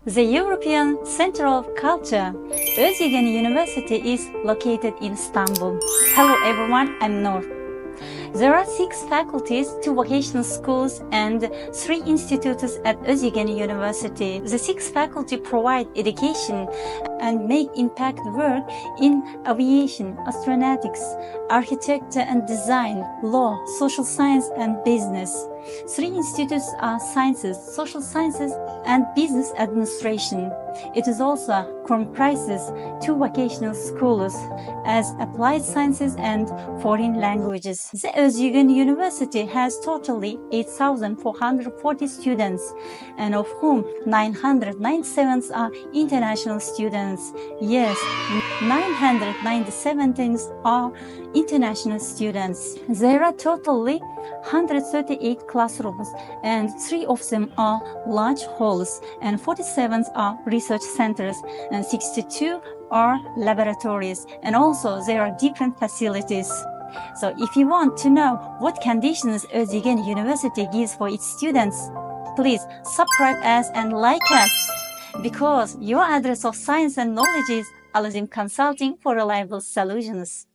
The European Center of Culture, Özyegin University is located in Istanbul. Hello everyone, I'm Noor. There are 6 faculties, 2 vocational schools, and 3 institutes at Özyegin University. The 6 faculty provide education and make impact work in aviation, astronautics, architecture and design, law, social science, and business. 3 institutes are sciences, social sciences, and business administration. It is also comprises 2 vocational schools as applied sciences and foreign languages. The Özyegin University has totally 8,440 students, and of whom 997 are international students. Yes, 997 are international students. There are totally 138 classrooms, and 3 of them are large halls, and 47 are research centers, and 62 are laboratories, and also there are different facilities. So if you want to know what conditions Özyegin University gives for its students, please subscribe us and like us, because your address of science and knowledge is Alazim Consulting for Reliable Solutions.